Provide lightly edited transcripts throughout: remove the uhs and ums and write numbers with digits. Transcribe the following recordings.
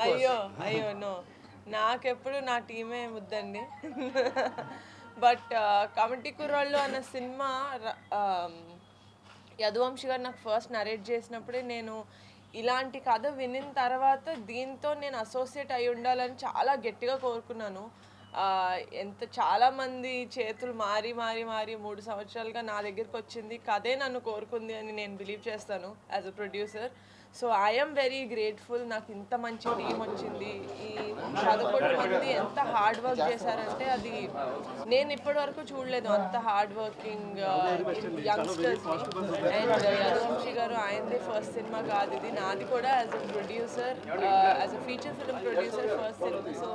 అయ్యో అయ్యో నో, నాకెప్పుడు నా టీమే ముద్దండి. బట్ కమిటీ కుర్రాళ్ళు అన్న సినిమా యదువంశి గారు నాకు ఫస్ట్ నరేట్ చేసినప్పుడే నేను ఇలాంటి కథ వినిన తర్వాత దీంతో నేను అసోసియేట్ అయి ఉండాలని చాలా గట్టిగా కోరుకున్నాను. ఎంత చాలామంది చేతులు మారి మారి మారి 3 సంవత్సరాలుగా నా దగ్గరికి వచ్చింది, కథే నన్ను కోరుకుంది అని నేను బిలీవ్ చేస్తాను as a producer. So I'm very grateful, నాకు ఇంత మంచి టీం వచ్చింది. ఈ 11 మంది ఎంత హార్డ్ వర్క్ చేశారంటే అది నేను ఇప్పటి వరకు చూడలేదు, అంత hard working youngsters. And Yaduvanshi గారు ఆయనదే ఫస్ట్ సినిమా కాదు ఇది, నాది కూడా as a producer, as a feature film producer first cinema. So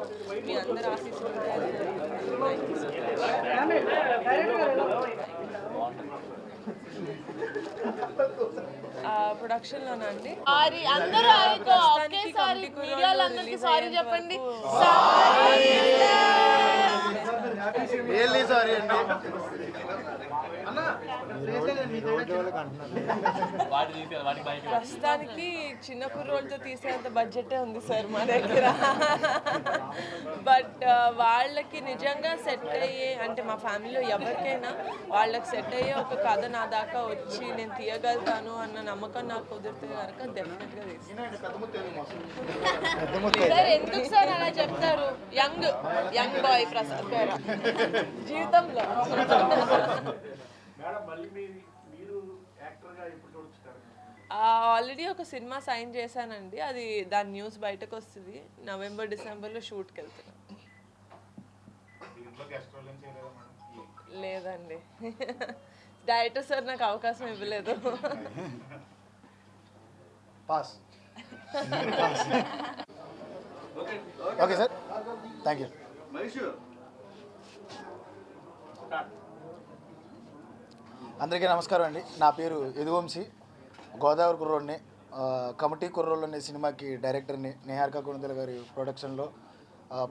మీ అందరు ఆశీస్సులు ప్రొడక్షన్ లోనండి. చెప్పండి ప్రస్తుతానికి చిన్న కుర్రోళ్ళతో తీసేంత బడ్జెటే ఉంది సార్ మా దగ్గర. బట్ వాళ్ళకి నిజంగా సెట్ అయ్యే, అంటే మా ఫ్యామిలీలో ఎవరికైనా వాళ్ళకి సెట్ అయ్యే ఒక కథ నా దాకా వచ్చి నేను తీయగలుగుతాను అన్న నమ్మకం నాకు కుదిరితే కనుక డెఫినెట్గా తీస్తాను. ఎందుకు సార్ అలా చెప్తారు? యంగ్ బాయ్ ప్రసాద్ గారు జీవితంలో. ఆల్రెడీ ఒక సినిమా సైన్ చేశానండి, అది దాని న్యూస్ బయటకు వస్తుంది. నవంబర్ డిసెంబర్లో షూట్కి వెళ్తున్నాను. లేదండి, డైరెక్టర్ సార్ నాకు అవకాశం ఇవ్వలేదు. Pass. Okay sir, thank you. అందరికీ నమస్కారం అండి. నా పేరు యదువంశి, గోదావరి కుర్రోడ్ని. కమిటీ కుర్రోళ్ళు అనే సినిమాకి డైరెక్టర్ని. నిహారిక కొణిదెల గారి ప్రొడక్షన్లో,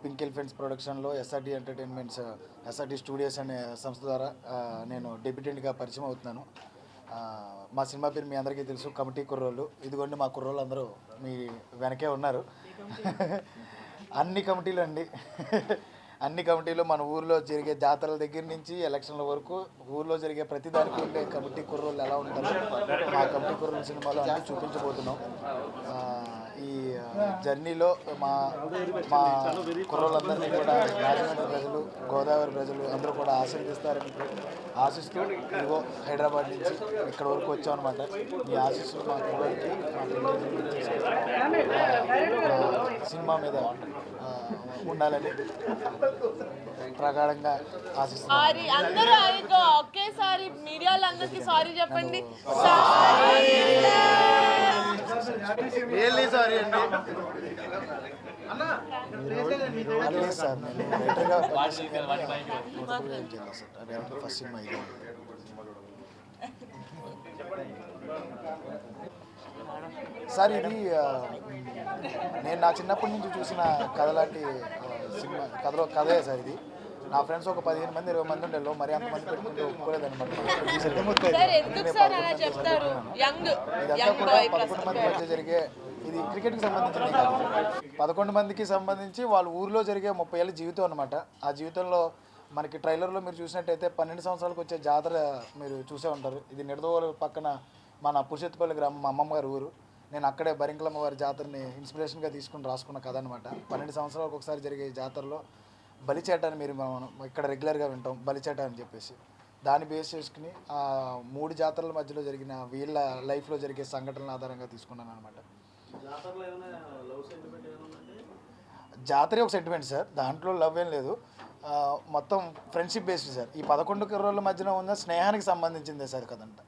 పింక్ ఎలిఫెంట్స్ ప్రొడక్షన్లో, ఎస్ఆర్టీ ఎంటర్టైన్మెంట్స్, ఎస్ఆర్టీ స్టూడియోస్ అనే సంస్థ ద్వారా నేను డెబ్యూటెంట్గా పరిచయం అవుతున్నాను. మా సినిమా పేరు మీ అందరికీ తెలుసు, కమిటీ కుర్రోళ్ళు. ఇదిగోండి మా కుర్రోళ్ళు అందరూ మీ వెనకే ఉన్నారు. అన్ని కమిటీలు అండి, అన్ని కమిటీలు మన ఊర్లో జరిగే జాతరల దగ్గర నుంచి ఎలక్షన్ల వరకు ఊర్లో జరిగే ప్రతి దానికి ఉండే కమిటీ కుర్రోళ్ళు ఎలా ఉంటారు, మా కమిటీ కుర్రోళ్ళ సినిమాలో అన్నీ చూపించబోతున్నాం. ఈ జర్నీలో మా మా కుర్రోళ్ళందరినీ కూడా రాజమండ్రి ప్రజలు, గోదావరి ప్రజలు అందరూ కూడా ఆశీర్దిస్తారని ఆశిస్తూ ఇదిగో హైదరాబాద్ నుంచి ఇక్కడ వరకు వచ్చామన్నమాట. మీ ఆశీస్సులు మా కుర్రోళ్ళకి, సినిమా మీద ఉండాలని ప్రగాఢంగా ఆశిస్తున్నాను. ఒకేసారి మీడియాలందరికీ సారీ చెప్పండి. సారీ అండి. లేదు సార్, నేను రైటర్గా ఫస్ట్ సినిమా ఇది. సార్ ఇది నేను నా చిన్నప్పటి నుంచి చూసిన కథ లాంటి సినిమా, కథే సార్ ఇది. నా ఫ్రెండ్స్ ఒక 15 మంది 20 మంది ఉండేలో, మరి అంతమంది పెట్టుకుంటే ఒప్పుకోలేదన్నమాట. ఇదంతా కూడా 11 మంది మధ్య జరిగే, ఇది క్రికెట్కి సంబంధించింది కాదు, 11 మందికి సంబంధించి వాళ్ళ ఊరిలో జరిగే 30 ఏళ్ళ జీవితం అనమాట. ఆ జీవితంలో మనకి ట్రైలర్లో మీరు చూసినట్టయితే 12 సంవత్సరాలకు వచ్చే జాతర మీరు చూసే ఉంటారు. ఇది నిడదవోలు పక్కన మన పురుషోత్పల్లి గ్రామం, మా అమ్మమ్మ గారి ఊరు. నేను అక్కడే బరింకలమ్మ వారి జాతరని ఇన్స్పిరేషన్గా తీసుకుని రాసుకున్న కథ అనమాట. 12 సంవత్సరాలకు ఒకసారి జరిగే జాతరలో బలిచేట అని మీరు మనం ఇక్కడ రెగ్యులర్గా వింటాం, బలిచేట అని చెప్పేసి. దాన్ని బేస్ చేసుకుని ఆ 3 జాతరల మధ్యలో జరిగిన వీళ్ళ లైఫ్లో జరిగే సంఘటనల ఆధారంగా తీసుకున్నాను అనమాట. జాతరే ఒక సెంటిమెంట్ సార్, దాంట్లో లవ్ ఏం లేదు, మొత్తం ఫ్రెండ్షిప్ బేస్డ్ సార్. ఈ 11 కుర్రోళ్ళ మధ్యన ఉన్న స్నేహానికి సంబంధించిందే సార్ కదంట.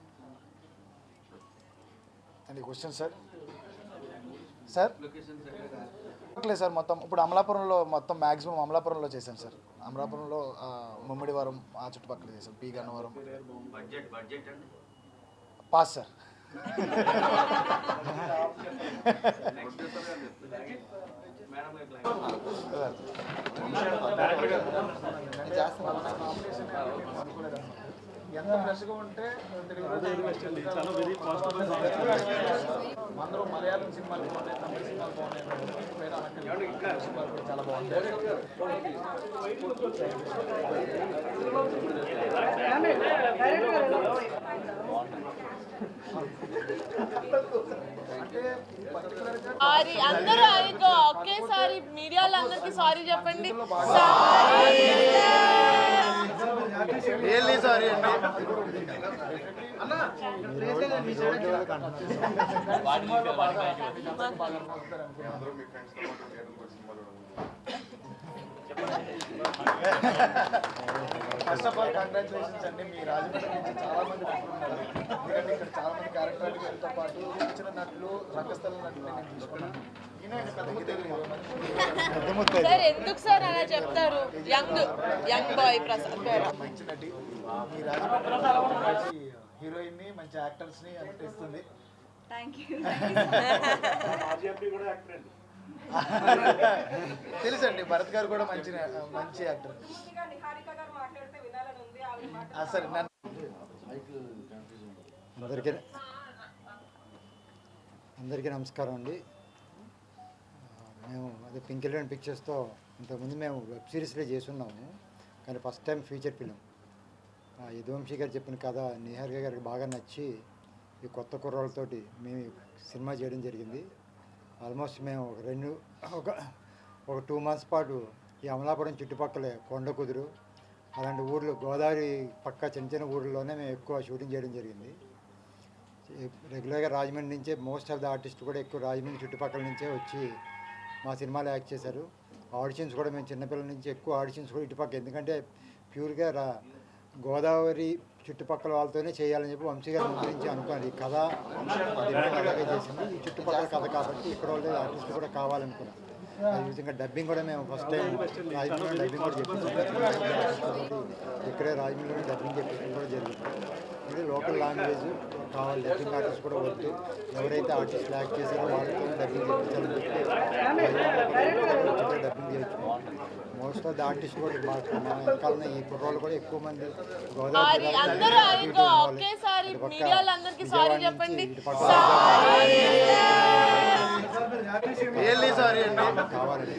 అండి క్వశ్చన్ సార్. సార్ లేదు సార్, మొత్తం ఇప్పుడు అమలాపురంలో, మొత్తం మ్యాక్సిమం అమలాపురంలో చేశాను సార్. అమలాపురంలో ముమ్మిడివరం ఆ చుట్టుపక్కల చేశాను, పీ గన్నవరం. Pass sir. ఎంత ఫ్రెష్గా ఉంటే అందరూ మలయాళం సినిమాలు బాగున్నాయి, తమిళ సినిమాలు బాగున్నాయి, సినిమాలు కూడా చాలా బాగుంటాయి. సారీ అందరూ ఒకేసారి మీడియాలో అందరికి సారీ చెప్పండి. రియల్లీ సారీ అండి. ఫస్ట్ ఆఫ్ ఆల్ కంగ్రాచులేషన్స్ అండి. మీ రాజమండ్రి నుంచి చాలా మంది వస్తున్నారు, ఎందుకంటే ఇక్కడ చాలా మంది క్యారెక్టర్ ఆర్టిస్టులతో పాటు ఇచ్చిన నటులు, రంగస్థల నటులు నేను తీసుకున్నాను. సార్ ఎందుకు సార్ అలా చెప్తారు? యంగ్ బాయ్ ప్రసాద్ గారు మంచి నటి. మీ రాజమండ్రి హీరోయిన్ ని, మంచి యాక్టర్స్ ని అందిస్తుంది. తెలుసండి, భరత్ గారు కూడా మంచి యాక్టర్. సరే అందరికీ నమస్కారం అండి. మేము అదే పింక్ ఎలిఫెంట్ పిక్చర్స్తో ఇంతకుముందు మేము వెబ్ సిరీస్లో చేసున్నాము, కానీ first time feature film. Yaduvanshi గారు చెప్పిన కథ నిహారిక గారికి బాగా నచ్చి ఈ కొత్త కుర్రాళ్ళతోటి మేము సినిమా చేయడం జరిగింది. ఆల్మోస్ట్ మేము ఒక 2 months పాటు ఈ అమలాపురం చుట్టుపక్కలే కొండ కుదురు అలాంటి ఊర్లు, గోదావరి పక్క చిన్న చిన్న ఊర్లలోనే మేము ఎక్కువ షూటింగ్ చేయడం జరిగింది. రెగ్యులర్గా రాజమండ్రి నుంచే మోస్ట్ ఆఫ్ ద ఆర్టిస్ట్ కూడా ఎక్కువ రాజమండ్రి చుట్టుపక్కల నుంచే వచ్చి మా సినిమాలో యాక్ట్ చేశారు. ఆడిషన్స్ కూడా మేము చిన్నపిల్లల నుంచి ఎక్కువ ఆడిషన్స్ కూడా ఇటుపక్క, ఎందుకంటే ప్యూర్గా గోదావరి చుట్టుపక్కల వాళ్ళతోనే చేయాలని చెప్పి వంశీ గారు ముందు నుంచి అనుకున్నారు. ఈ కథ అలాగే చేసింది, ఈ చుట్టుపక్కల కథ కాబట్టి ఇక్కడ వాళ్ళ ఆర్టిస్ట్ కూడా కావాలనుకున్నాం. అది విధంగా డబ్బింగ్ కూడా మేము ఫస్ట్ టైం రాజమండ్రిలో డబ్బింగ్ కూడా చెప్పించాం. ఇక్కడే రాజమండ్రిలో డబ్బింగ్ చెప్పించడం కూడా జరిగింది. ఇది లోకల్ లాంగ్వేజ్ కావాలి, డబ్బింగ్ ఆర్టిస్ట్ కూడా వద్దు, ఎవరైతే ఆర్టిస్ట్ యాక్ట్ చేశారో వాళ్ళతో డబ్బింగ్ చెప్పించాలని చెప్పి డబ్బింగ్ చేయొచ్చు. మోస్ట్ ఆఫ్ ద ఆర్టిస్ట్ కూడా మా వెనకాలనే ఈ కుర్రోళ్ళు కూడా ఎక్కువ మంది గోదావరి కావాలండి.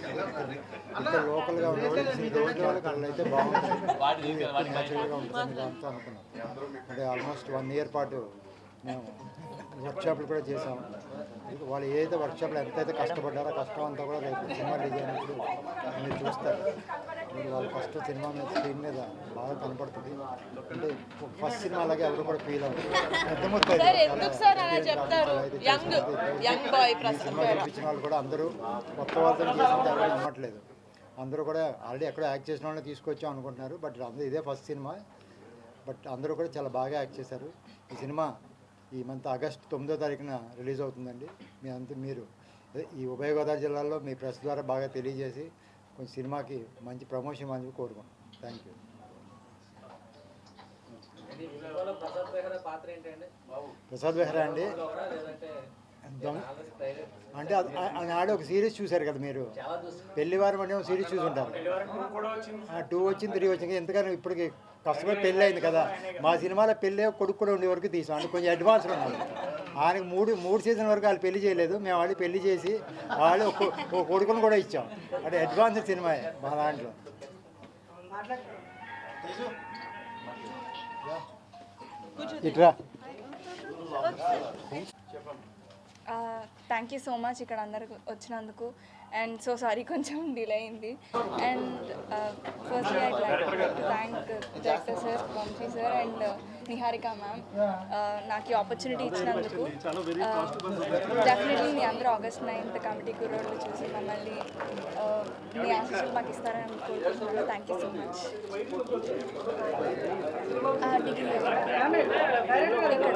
ఇక్కడ లోకల్గా ఉన్నవాళ్ళు వాళ్ళకి అయితే బాగుంటుంది, న్యాచురల్గా ఉంటుంది దాంతో అనుకున్నాం. అంటే ఆల్మోస్ట్ 1 year పాటు మేము వర్క్షాపులు కూడా చేసాము. వాళ్ళు ఏదైతే వర్క్షాప్లో ఎంతైతే కష్టపడ్డారో కష్టం అంతా కూడా రేపు సినిమా రిలీజ్ అయినప్పుడు మీరు చూస్తారు. మీరు వాళ్ళ ఫస్ట్ సినిమా మీద స్క్రీన్ మీద బాగా కనపడుతుంది. అంటే ఫస్ట్ సినిమా అలాగే ఎవరు కూడా ఫీల్ అవుతుంది. సినిమా చూపించిన వాళ్ళు కూడా అందరూ కొత్త వాళ్ళతో చేసినట్టు ఎవరు నమ్మట్లేదు. అందరూ కూడా ఆల్రెడీ ఎక్కడో యాక్ట్ చేసిన వాళ్ళని తీసుకొచ్చాం అనుకుంటున్నారు. బట్ అందరూ ఇదే ఫస్ట్ సినిమా, బట్ అందరూ కూడా చాలా బాగా యాక్ట్ చేశారు. ఈ సినిమా ఈ మంత్ August 9వ తారీఖున రిలీజ్ అవుతుందండి. మీరు ఈ ఉభయ గోదావరి జిల్లాలో మీ ప్రెస్ ద్వారా బాగా తెలియజేసి కొంచెం సినిమాకి మంచి ప్రమోషన్ అని కోరుకుంటున్నాం. Thank you. ప్రసాద్ బెహ్రా అండి అంటే ఆడే ఒక సిరీస్ చూశారు కదా మీరు, పెళ్లివారం అంటే ఒక సిరీస్ చూసుంటారు. 2 వచ్చింది 3 వచ్చింది. ఎందుకని ఇప్పటికి కష్టపడి పెళ్ళి అయింది కదా, మా సినిమాలో పెళ్ళి కొడుకు కూడా ఉండే వరకు తీసాం. అంటే కొంచెం అడ్వాన్స్లో ఉన్నాడు. ఆయనకు 3 సీజన్ వరకు వాళ్ళు పెళ్లి చేయలేదు, మేము వాళ్ళు పెళ్లి చేసి వాళ్ళు ఒక కొడుకును కూడా ఇచ్చాం. అంటే అడ్వాన్స్ సినిమా మా దాంట్లో. ఇట్రా థ్యాంక్ యూ సో మచ్ ఇక్కడ అందరికి వచ్చినందుకు. అండ్ సో సారీ కొంచెం డిలే అయింది. And firstly I like to thank director sir, Vamshi sir and Niharika ma'am నాకు ఈ ఆపర్చునిటీ ఇచ్చినందుకు. డెఫినెట్లీ మీ అందరూ August 9th కమిటీ కుర్రోడ్లు చూసి మమ్మల్ని మీ ఆశీస్సులు మాకు ఇస్తారని అనుకుంటున్నాను. Thank you so much. Degree ఇక్కడ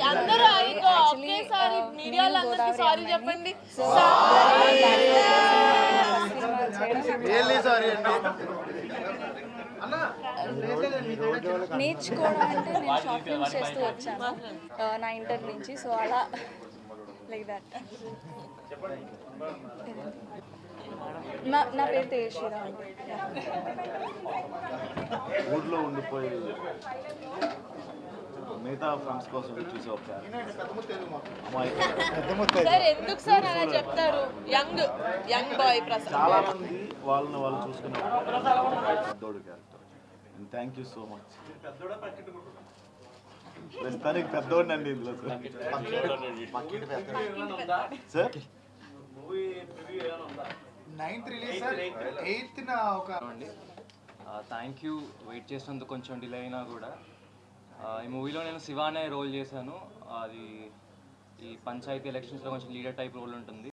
అందరూ ఒకేసారి మీడియాలో అందరికి సారీ చెప్పండి. నేర్చుకోవడం అంటే నేను షార్ట్ ఫిల్మ్స్ చేస్తూ వచ్చాను నా ఇంటర్ నుంచి. సో అలా లైక్ దట్. నా పేరు తేజశ్రీరా అండి. ఊర్లో ఉండిపోయి మిగతా ఫ్రెండ్స్ కోసం చూసే ఒక అమ్మాయి. సార్ ఎందుకు సార్ అలా చెప్తారు? Young boy Prasad. చాలా మంది వాళ్ళని వాళ్ళు చూసుకునే పెద్దోడు character. And thank you so much. ప్రస్తుతానికి పెద్దోడిని అండి ఇందులో sir. 9th release sir, 8th ఒక అండి. Thank you. వెయిట్ చేసినందుకు కొంచెం డిలే అయినా కూడా ఈ మూవీలో నేను శివ అనే రోల్ చేశాను. అది ఈ పంచాయతీ ఎలక్షన్స్లో కొంచెం లీడర్ టైప్ రోల్ ఉంటుంది.